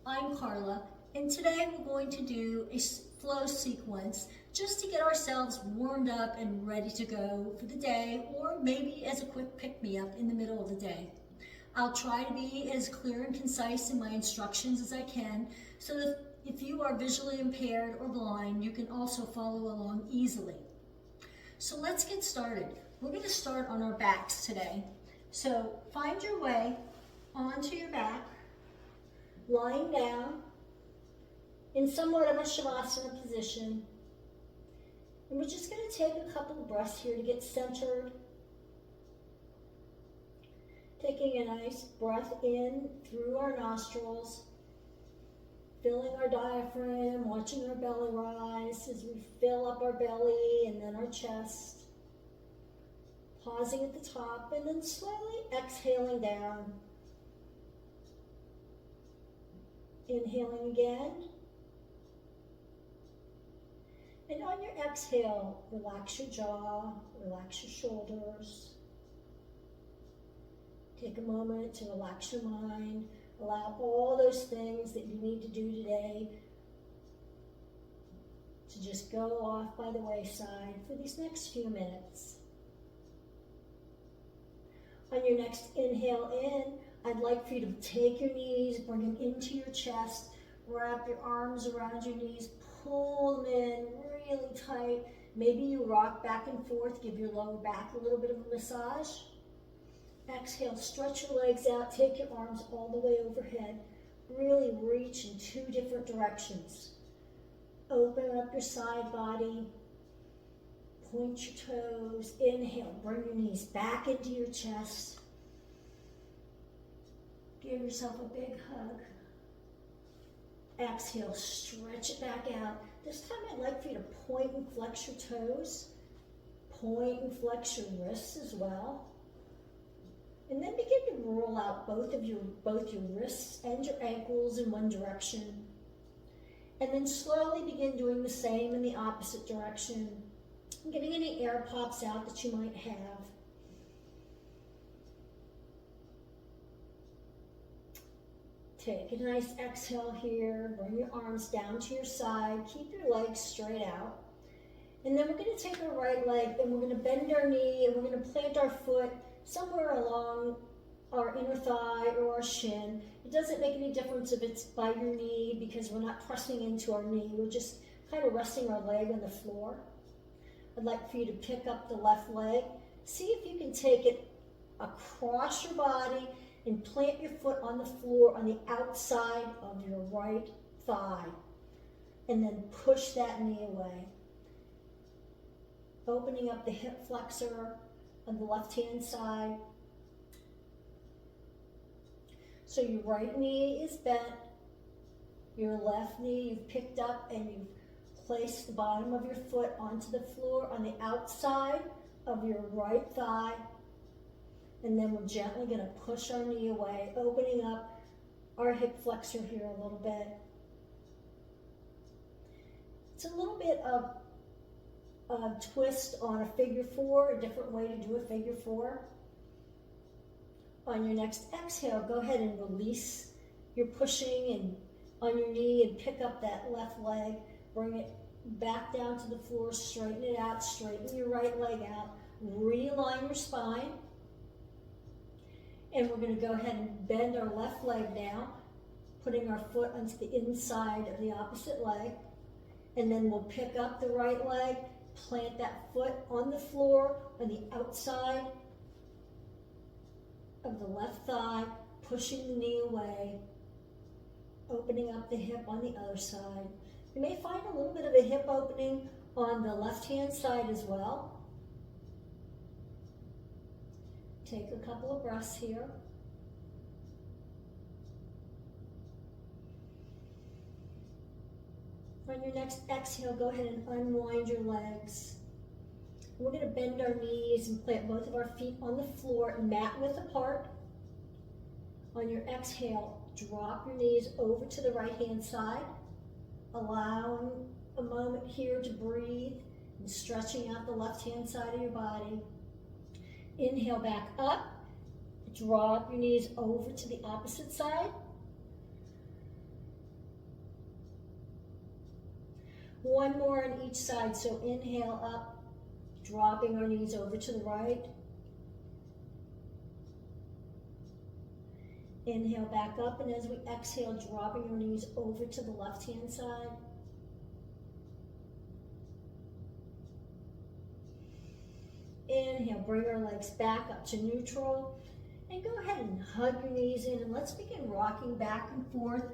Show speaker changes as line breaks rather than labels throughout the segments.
I'm Carla, and today we're going to do a flow sequence just to get ourselves warmed up and ready to go for the day, or maybe as a quick pick-me-up in the middle of the day. I'll try to be as clear and concise in my instructions as I can, so that if you are visually impaired or blind, you can also follow along easily. So let's get started. We're going to start on our backs today. So find your way onto your back, lying down in somewhat of a shavasana position. And we're just going to take a couple of breaths here to get centered. Taking a nice breath in through our nostrils, filling our diaphragm, watching our belly rise as we fill up our belly and then our chest. Pausing at the top and then slowly exhaling down. Inhaling again. And on your exhale, relax your jaw, relax your shoulders. Take a moment to relax your mind. Allow all those things that you need to do today to just go off by the wayside for these next few minutes. On your next inhale in, I'd like for you to take your knees, bring them into your chest, wrap your arms around your knees, pull them in really tight. Maybe you rock back and forth, give your lower back a little bit of a massage. Exhale, stretch your legs out, take your arms all the way overhead. Really reach in two different directions. Open up your side body. Point your toes. Inhale, bring your knees back into your chest. Give yourself a big hug. Exhale, stretch it back out. This time I'd like for you to point and flex your toes. Point and flex your wrists as well. And then begin to roll out both your wrists and your ankles in one direction. And then slowly begin doing the same in the opposite direction. Getting any air pops out that you might have. Take a nice exhale here. Bring your arms down to your side. Keep your legs straight out. And then we're going to take our right leg and we're going to bend our knee and we're going to plant our foot somewhere along our inner thigh or our shin. It doesn't make any difference if it's by your knee because we're not pressing into our knee. We're just kind of resting our leg on the floor. I'd like for you to pick up the left leg. See if you can take it across your body and plant your foot on the floor on the outside of your right thigh. And then push that knee away. Opening up the hip flexor on the left-hand side. So your right knee is bent. Your left knee you've picked up and you've place the bottom of your foot onto the floor on the outside of your right thigh. And then we're gently going to push our knee away, opening up our hip flexor here a little bit. It's a little bit of a twist on a figure four, a different way to do a figure four. On your next exhale, go ahead and release your pushing and on your knee and pick up that left leg. Bring it back down to the floor, straighten it out, straighten your right leg out, realign your spine. And we're going to go ahead and bend our left leg now, putting our foot onto the inside of the opposite leg. And then we'll pick up the right leg, plant that foot on the floor on the outside of the left thigh, pushing the knee away, opening up the hip on the other side. You may find a little bit of a hip opening on the left-hand side as well. Take a couple of breaths here. On your next exhale, go ahead and unwind your legs. We're going to bend our knees and plant both of our feet on the floor, mat width apart. On your exhale, drop your knees over to the right-hand side, allowing a moment here to breathe and stretching out the left-hand side of your body. Inhale back up, drop your knees over to the opposite side. One more on each side. So inhale up, dropping our knees over to the right. Inhale back up, and as we exhale, dropping our knees over to the left-hand side. Inhale, bring our legs back up to neutral. And go ahead and hug your knees in, and let's begin rocking back and forth,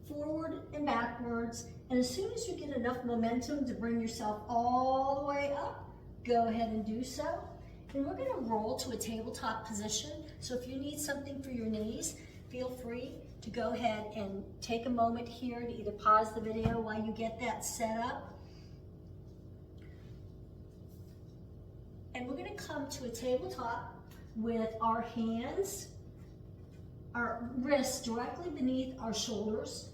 forward and backwards. And as soon as you get enough momentum to bring yourself all the way up, go ahead and do so. And we're gonna roll to a tabletop position. So if you need something for your knees, feel free to go ahead and take a moment here to either pause the video while you get that set up. And we're gonna come to a tabletop with our hands, our wrists directly beneath our shoulders.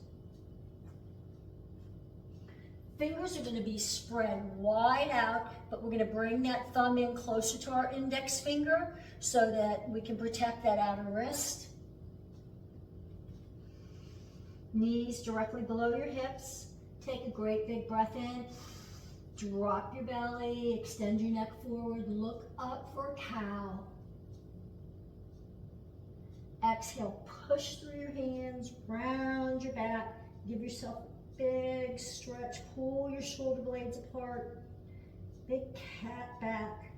Fingers are gonna be spread wide out, but we're gonna bring that thumb in closer to our index finger so that we can protect that outer wrist. Knees directly below your hips. Take a great big breath in. Drop your belly, extend your neck forward, look up for cow. Exhale, push through your hands, round your back, give yourself a big stretch, pull your shoulder blades apart, big cat back.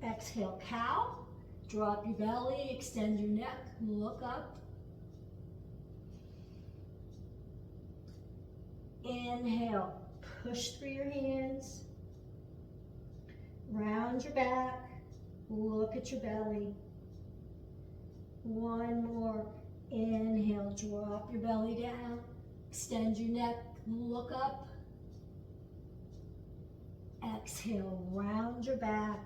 Exhale, cow, drop your belly, extend your neck, look up. Inhale, push through your hands, round your back, look at your belly. One more. Inhale, drop your belly down, extend your neck, look up. Exhale, round your back,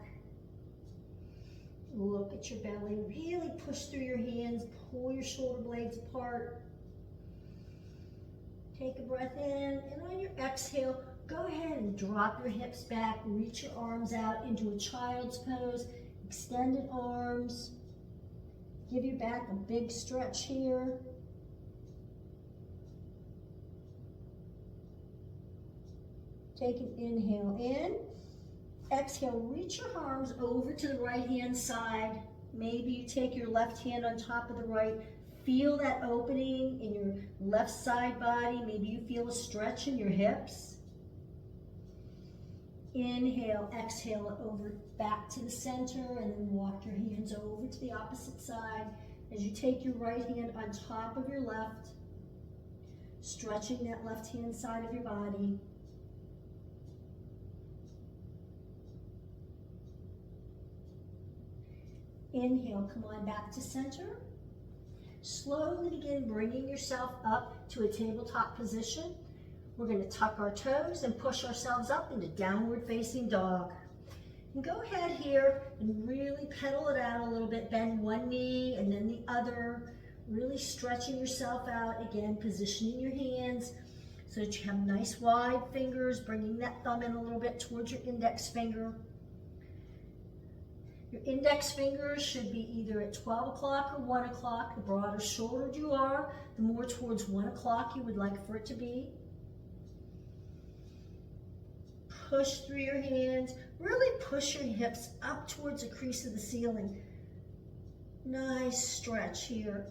look at your belly. Really push through your hands, pull your shoulder blades apart. Take a breath in, and on your exhale, go ahead and drop your hips back, reach your arms out into a child's pose, extended arms. Give your back a big stretch here. Take an inhale in. Exhale, reach your arms over to the right-hand side. Maybe you take your left hand on top of the right. Feel that opening in your left side body. Maybe you feel a stretch in your hips. Inhale, exhale it over back to the center, and then walk your hands over to the opposite side. As you take your right hand on top of your left, stretching that left-hand side of your body. Inhale, come on back to center. Slowly begin bringing yourself up to a tabletop position. We're going to tuck our toes and push ourselves up into downward facing dog. And go ahead here and really pedal it out a little bit. Bend one knee and then the other. Really stretching yourself out. Again, positioning your hands so that you have nice wide fingers, bringing that thumb in a little bit towards your index finger. Your index fingers should be either at 12 o'clock or 1 o'clock. The broader shouldered you are, the more towards 1 o'clock you would like for it to be. Push through your hands. Really push your hips up towards the crease of the ceiling. Nice stretch here.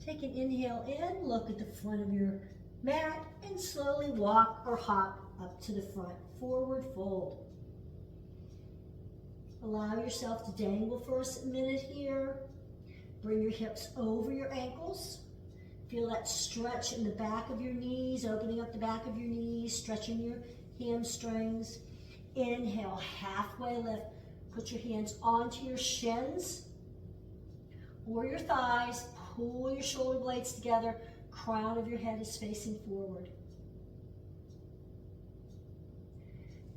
Take an inhale in, look at the front of your mat, and slowly walk or hop up to the front. Forward fold. Allow yourself to dangle for a minute here. Bring your hips over your ankles. Feel that stretch in the back of your knees, opening up the back of your knees, stretching your hamstrings. Inhale, halfway lift. Put your hands onto your shins or your thighs. Pull your shoulder blades together. Crown of your head is facing forward.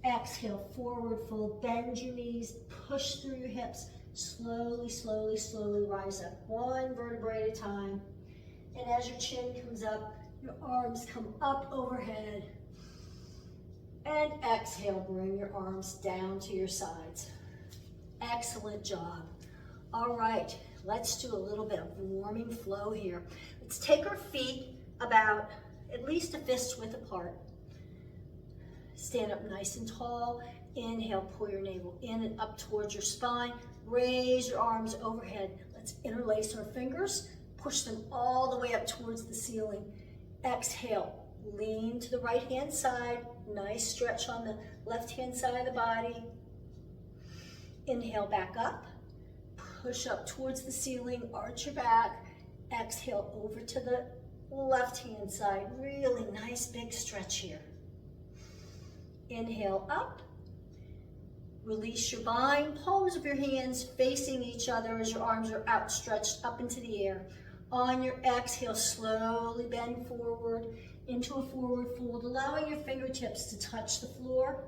Exhale, forward fold. Bend your knees. Push through your hips. Slowly, slowly, slowly rise up. One vertebrae at a time. And as your chin comes up, your arms come up overhead. And exhale, bring your arms down to your sides. Excellent job. All right, let's do a little bit of warming flow here. Let's take our feet about at least a fist width apart. Stand up nice and tall. Inhale, pull your navel in and up towards your spine. Raise your arms overhead. Let's interlace our fingers. Push them all the way up towards the ceiling. Exhale, lean to the right-hand side. Nice stretch on the left-hand side of the body. Inhale, back up. Push up towards the ceiling, arch your back. Exhale, over to the left-hand side. Really nice big stretch here. Inhale, up. Release your bind, palms of your hands facing each other as your arms are outstretched up into the air. On your exhale, slowly bend forward into a forward fold, allowing your fingertips to touch the floor.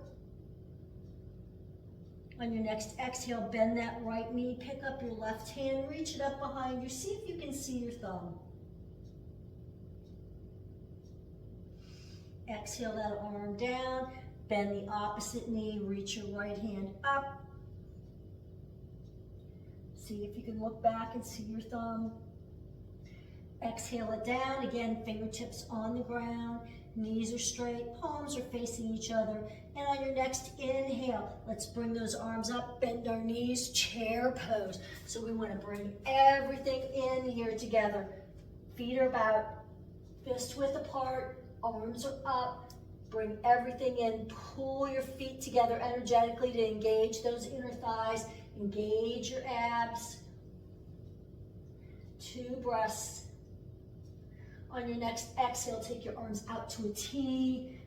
On your next exhale, bend that right knee, pick up your left hand, reach it up behind you. See if you can see your thumb. Exhale that arm down. Bend the opposite knee, reach your right hand up. See if you can look back and see your thumb. Exhale it down. Again, fingertips on the ground, knees are straight, palms are facing each other. And on your next inhale, let's bring those arms up, bend our knees, chair pose. So we want to bring everything in here together. Feet are about fist width apart, arms are up. Bring everything in, pull your feet together energetically to engage those inner thighs, engage your abs. 2 breaths. On your next exhale, take your arms out to a T,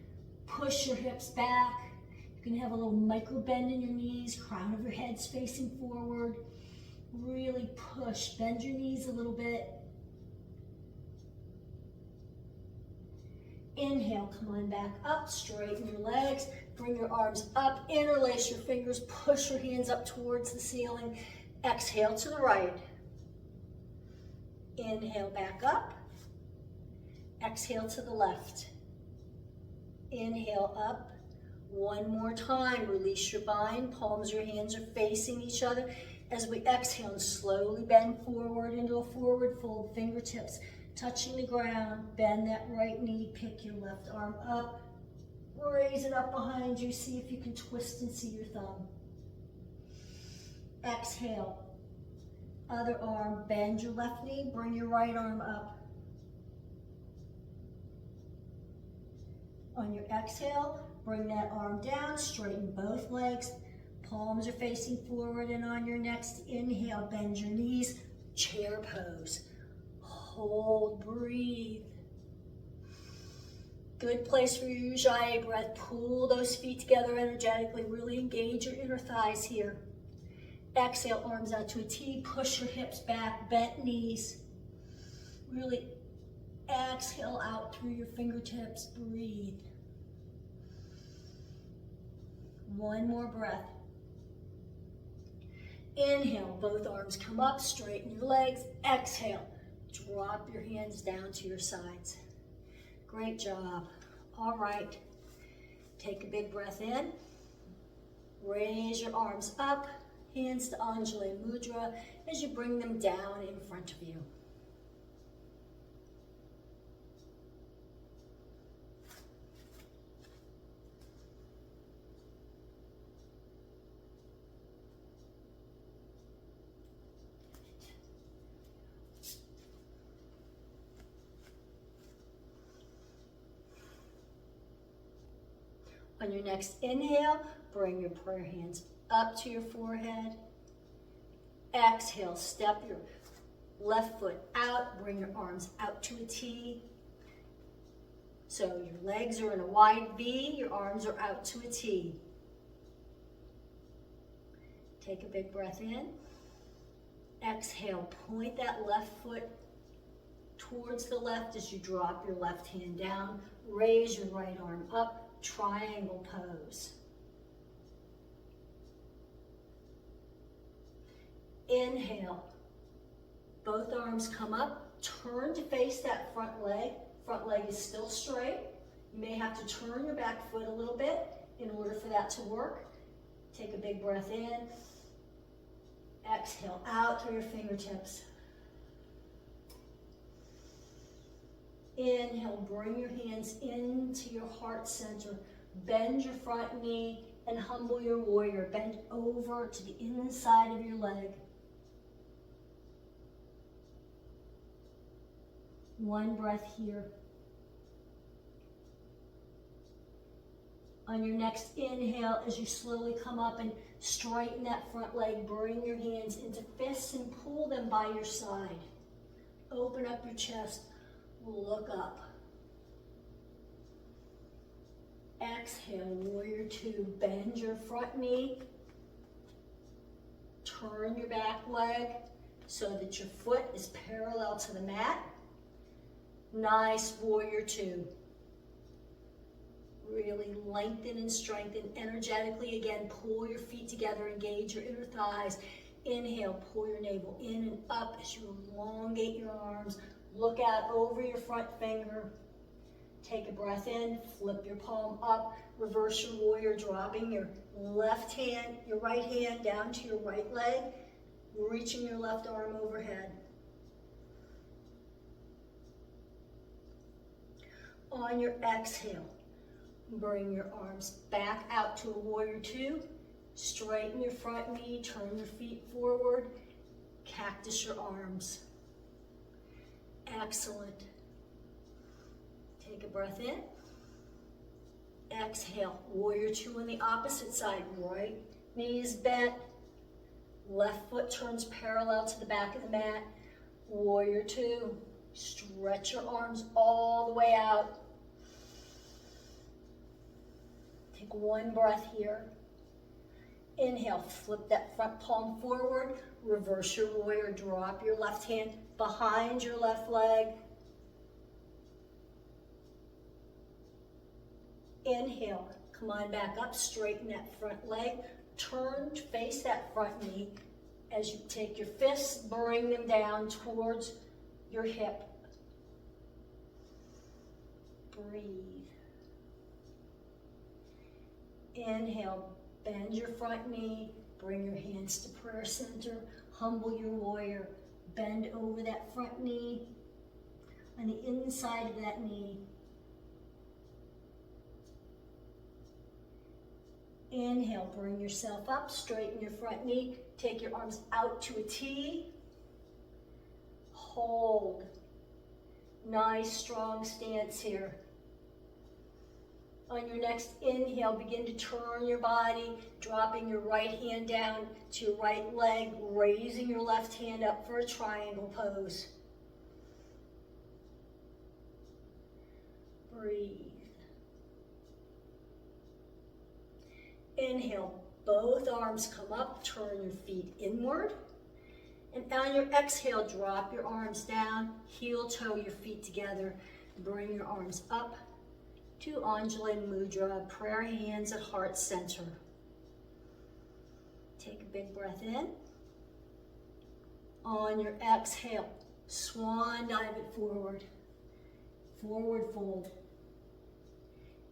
push your hips back. You can have a little micro bend in your knees, crown of your head's facing forward. Really push, bend your knees a little bit. Inhale, come on back up, straighten your legs, bring your arms up, interlace your fingers, push your hands up towards the ceiling. Exhale to the right. Inhale, back up. Exhale to the left. Inhale up. One more time, release your bind, palms of your hands are facing each other. As we exhale, slowly bend forward into a forward fold, fingertips touching the ground, bend that right knee, pick your left arm up, raise it up behind you, see if you can twist and see your thumb. Exhale, other arm, bend your left knee, bring your right arm up. On your exhale, bring that arm down, straighten both legs, palms are facing forward, and on your next inhale, bend your knees, chair pose. Hold, breathe. Good place for your Ujjayi breath. Pull those feet together energetically. Really engage your inner thighs here. Exhale, arms out to a T. Push your hips back, bent knees. Really exhale out through your fingertips. Breathe. One more breath. Inhale, both arms come up, straighten your legs. Exhale. Drop your hands down to your sides. Great job. All right. Take a big breath in. Raise your arms up, hands to Anjali Mudra as you bring them down in front of you. On your next inhale, bring your prayer hands up to your forehead. Exhale, step your left foot out, bring your arms out to a T. So your legs are in a wide V, your arms are out to a T. Take a big breath in. Exhale, point that left foot towards the left as you drop your left hand down. Raise your right arm up. Triangle pose. Inhale. Both arms come up. Turn to face that front leg. Front leg is still straight. You may have to turn your back foot a little bit in order for that to work. Take a big breath in. Exhale out through your fingertips. Inhale, bring your hands into your heart center. Bend your front knee and humble your warrior. Bend over to the inside of your leg. One breath here. On your next inhale, as you slowly come up and straighten that front leg, bring your hands into fists and pull them by your side. Open up your chest, look up. Exhale, warrior two. Bend your front knee. Turn your back leg so that your foot is parallel to the mat. Nice, warrior two. Really lengthen and strengthen energetically. Again, pull your feet together, engage your inner thighs. Inhale, pull your navel in and up as you elongate your arms. Look out over your front finger. Take a breath in, flip your palm up, reverse your warrior, dropping your left hand, your right hand down to your right leg, reaching your left arm overhead. On your exhale, bring your arms back out to a warrior two. Straighten your front knee, turn your feet forward, cactus your arms. Excellent. Take a breath in. Exhale, warrior two on the opposite side. Right knee is bent. Left foot turns parallel to the back of the mat. Warrior two. Stretch your arms all the way out. Take one breath here. Inhale, flip that front palm forward. Reverse your warrior. Drop your left hand behind your left leg. Inhale, come on back up, straighten that front leg. Turn, face that front knee. As you take your fists, bring them down towards your hip. Breathe. Inhale, bend your front knee, bring your hands to prayer center, humble your warrior, bend over that front knee, on the inside of that knee. Inhale, bring yourself up, straighten your front knee, take your arms out to a T. Hold. Nice, strong stance here. On your next inhale, begin to turn your body, dropping your right hand down to your right leg, raising your left hand up for a triangle pose. Breathe. Inhale, both arms come up, turn your feet inward. And on your exhale, drop your arms down, heel toe your feet together. Bring your arms up to Anjali Mudra, prayer hands at heart center. Take a big breath in. On your exhale, swan dive it forward. Forward fold.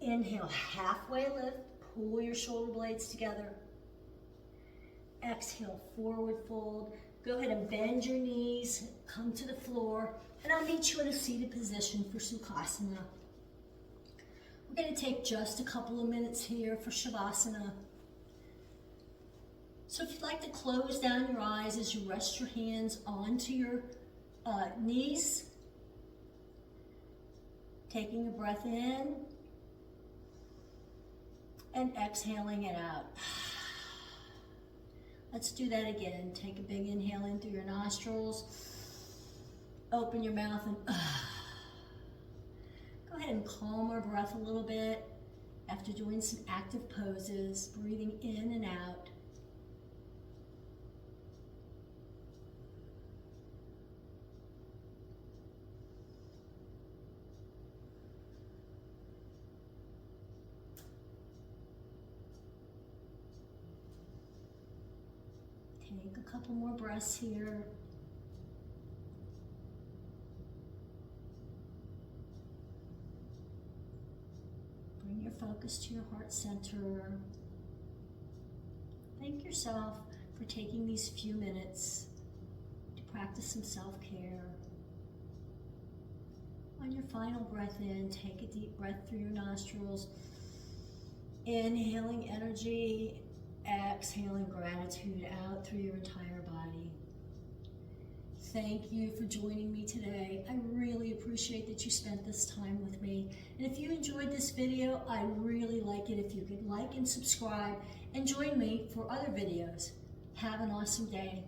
Inhale, halfway lift. Pull your shoulder blades together. Exhale, forward fold. Go ahead and bend your knees, come to the floor, and I'll meet you in a seated position for Sukhasana. We're going to take just a couple of minutes here for Shavasana. So if you'd like to close down your eyes as you rest your hands onto your knees, taking a breath in, and exhaling it out. Let's do that again. Take a big inhale in through your nostrils. Open your mouth and go ahead and calm our breath a little bit after doing some active poses, breathing in and out. Take a couple more breaths here. Bring your focus to your heart center. Thank yourself for taking these few minutes to practice some self-care. On your final breath in, take a deep breath through your nostrils, inhaling energy, exhaling gratitude out through your entire body. Thank you for joining me today. I really appreciate that you spent this time with me. And if you enjoyed this video, I'd really like it if you could like and subscribe and join me for other videos. Have an awesome day.